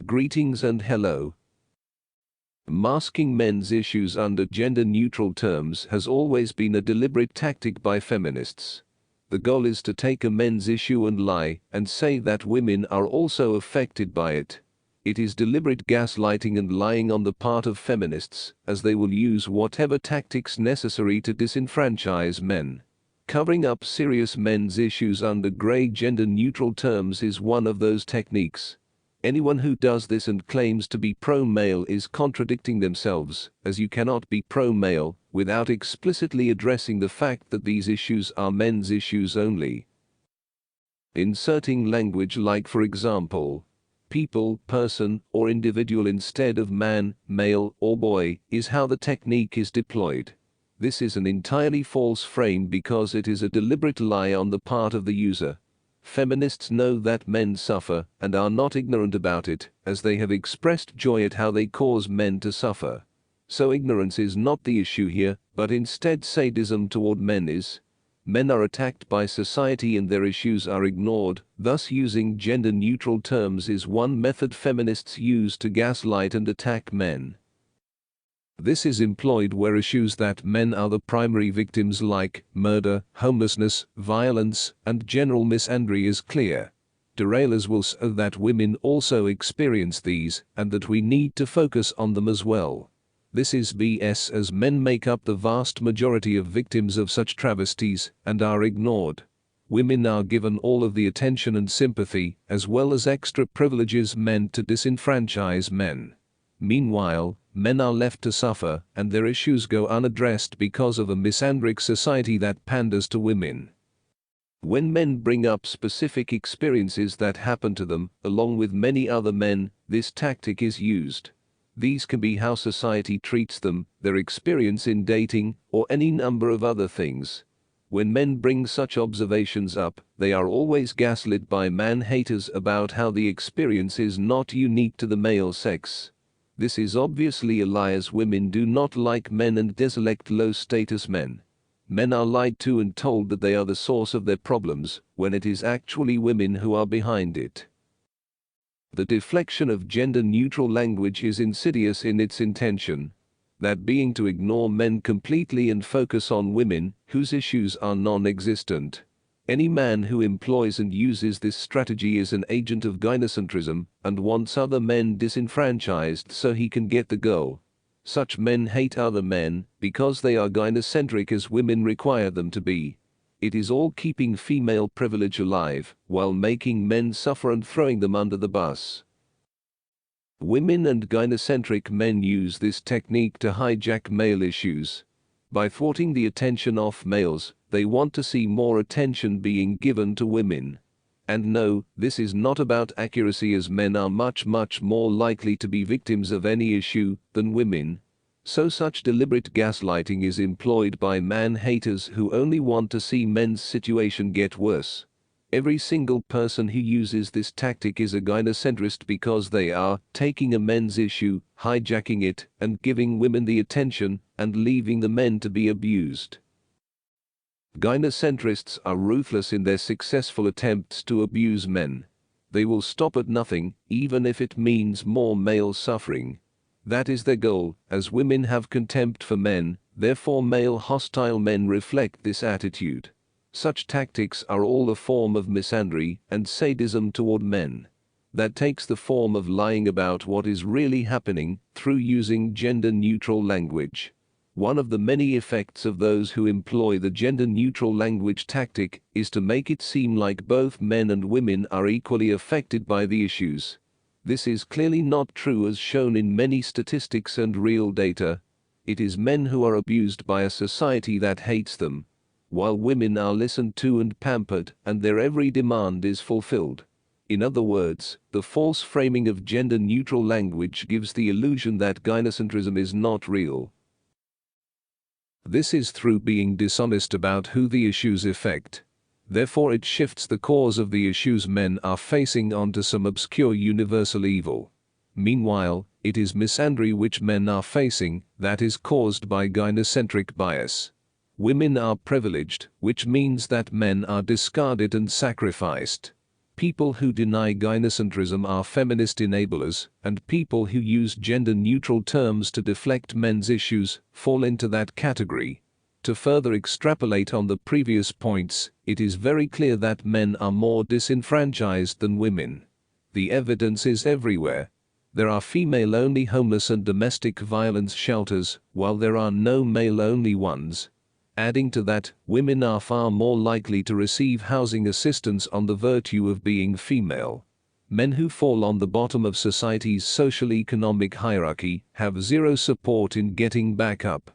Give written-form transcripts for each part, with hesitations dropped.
Greetings and hello. Masking men's issues under gender-neutral terms has always been a deliberate tactic by feminists. The goal is to take a men's issue and lie and say that women are also affected by it. It is deliberate gaslighting and lying on the part of feminists, as they will use whatever tactics necessary to disenfranchise men. Covering up serious men's issues under grey gender-neutral terms is one of those techniques. Anyone who does this and claims to be pro-male is contradicting themselves, as you cannot be pro-male without explicitly addressing the fact that these issues are men's issues only. Inserting language like, for example, people, person, or individual instead of man, male, or boy is how the technique is deployed. This is an entirely false frame because it is a deliberate lie on the part of the user. Feminists know that men suffer and are not ignorant about it, as they have expressed joy at how they cause men to suffer. So ignorance is not the issue here, but instead sadism toward men is. Men are attacked by society and their issues are ignored, thus using gender-neutral terms is one method feminists use to gaslight and attack men. This is employed where issues that men are the primary victims like murder, homelessness, violence, and general misandry is clear. Derailers will say that women also experience these, and that we need to focus on them as well. This is BS, as men make up the vast majority of victims of such travesties and are ignored. Women are given all of the attention and sympathy, as well as extra privileges meant to disenfranchise men. Meanwhile, men are left to suffer, and their issues go unaddressed because of a misandric society that panders to women. When men bring up specific experiences that happen to them, along with many other men, this tactic is used. These can be how society treats them, their experience in dating, or any number of other things. When men bring such observations up, they are always gaslit by man-haters about how the experience is not unique to the male sex. This is obviously a lie, as women do not like men and diselect low-status men. Men are lied to and told that they are the source of their problems, when it is actually women who are behind it. The deflection of gender-neutral language is insidious in its intention, that being to ignore men completely and focus on women, whose issues are non-existent. Any man who employs and uses this strategy is an agent of gynocentrism and wants other men disenfranchised so he can get the goal. Such men hate other men because they are gynocentric, as women require them to be. It is all keeping female privilege alive while making men suffer and throwing them under the bus. Women and gynocentric men use this technique to hijack male issues. By thwarting the attention off males, they want to see more attention being given to women. And no, this is not about accuracy, as men are much more likely to be victims of any issue than women. So such deliberate gaslighting is employed by man-haters who only want to see men's situation get worse. Every single person who uses this tactic is a gynocentrist because they are taking a men's issue, hijacking it, and giving women the attention, and leaving the men to be abused. Gynocentrists are ruthless in their successful attempts to abuse men. They will stop at nothing, even if it means more male suffering. That is their goal, as women have contempt for men, therefore male hostile men reflect this attitude. Such tactics are all a form of misandry and sadism toward men. That takes the form of lying about what is really happening through using gender-neutral language. One of the many effects of those who employ the gender-neutral language tactic is to make it seem like both men and women are equally affected by the issues. This is clearly not true, as shown in many statistics and real data. It is men who are abused by a society that hates them, while women are listened to and pampered, and their every demand is fulfilled. In other words, the false framing of gender-neutral language gives the illusion that gynocentrism is not real. This is through being dishonest about who the issues affect. Therefore it shifts the cause of the issues men are facing onto some obscure universal evil. Meanwhile, it is misandry which men are facing that is caused by gynocentric bias. Women are privileged, which means that men are discarded and sacrificed. People who deny gynocentrism are feminist enablers, and people who use gender-neutral terms to deflect men's issues fall into that category. To further extrapolate on the previous points, it is very clear that men are more disenfranchised than women. The evidence is everywhere. There are female-only homeless and domestic violence shelters, while there are no male-only ones. Adding to that, women are far more likely to receive housing assistance on the virtue of being female. Men who fall on the bottom of society's social-economic hierarchy have zero support in getting back up.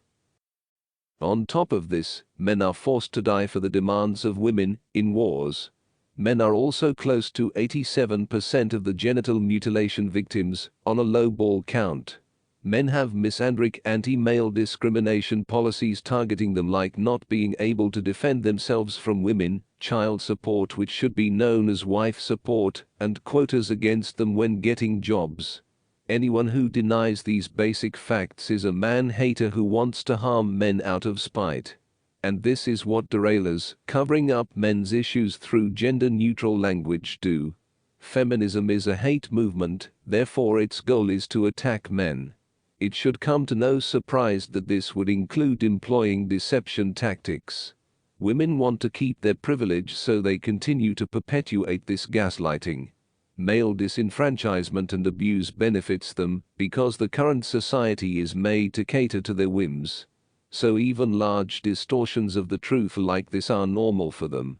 On top of this, men are forced to die for the demands of women in wars. Men are also close to 87% of the genital mutilation victims on a low-ball count. Men have misandric anti-male discrimination policies targeting them, like not being able to defend themselves from women, child support which should be known as wife support, and quotas against them when getting jobs. Anyone who denies these basic facts is a man-hater who wants to harm men out of spite. And this is what derailers, covering up men's issues through gender-neutral language, do. Feminism is a hate movement, therefore its goal is to attack men. It should come to no surprise that this would include employing deception tactics. Women want to keep their privilege, so they continue to perpetuate this gaslighting. Male disenfranchisement and abuse benefits them because the current society is made to cater to their whims. So even large distortions of the truth like this are normal for them.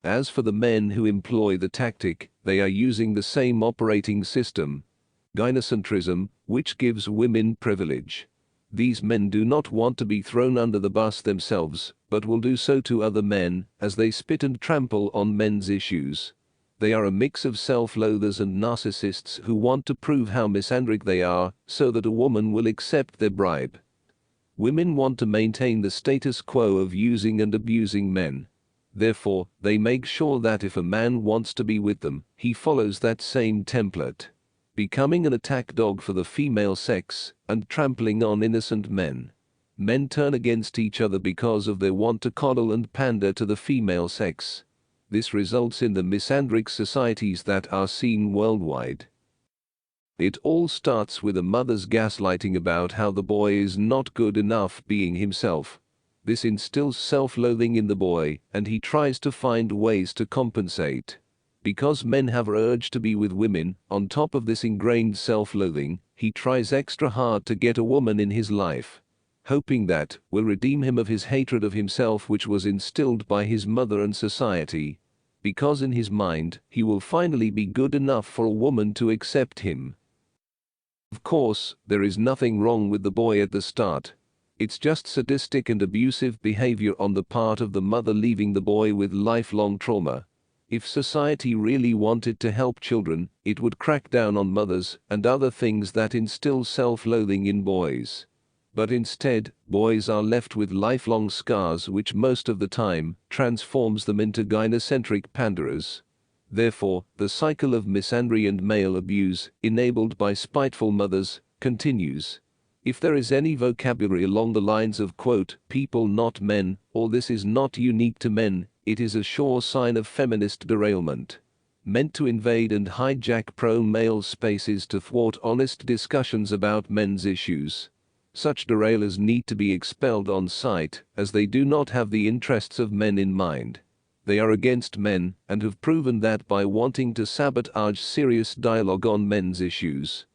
As for the men who employ the tactic, they are using the same operating system, gynocentrism, which gives women privilege. These men do not want to be thrown under the bus themselves, but will do so to other men as they spit and trample on men's issues. They are a mix of self-loathers and narcissists who want to prove how misandric they are so that a woman will accept their bribe. Women want to maintain the status quo of using and abusing men. Therefore, they make sure that if a man wants to be with them, he follows that same template, becoming an attack dog for the female sex and trampling on innocent men. Men turn against each other because of their want to coddle and pander to the female sex. This results in the misandric societies that are seen worldwide. It all starts with a mother's gaslighting about how the boy is not good enough being himself. This instills self-loathing in the boy, and he tries to find ways to compensate. Because men have an urge to be with women, on top of this ingrained self-loathing, he tries extra hard to get a woman in his life, hoping that will redeem him of his hatred of himself, which was instilled by his mother and society. Because in his mind, he will finally be good enough for a woman to accept him. Of course, there is nothing wrong with the boy at the start. It's just sadistic and abusive behavior on the part of the mother, leaving the boy with lifelong trauma. If society really wanted to help children, it would crack down on mothers and other things that instill self-loathing in boys. But instead, boys are left with lifelong scars which most of the time transforms them into gynocentric panderers. Therefore, the cycle of misandry and male abuse, enabled by spiteful mothers, continues. If there is any vocabulary along the lines of, quote, people not men, or this is not unique to men, it is a sure sign of feminist derailment, meant to invade and hijack pro-male spaces to thwart honest discussions about men's issues. Such derailers need to be expelled on sight, as they do not have the interests of men in mind. They are against men, and have proven that by wanting to sabotage serious dialogue on men's issues.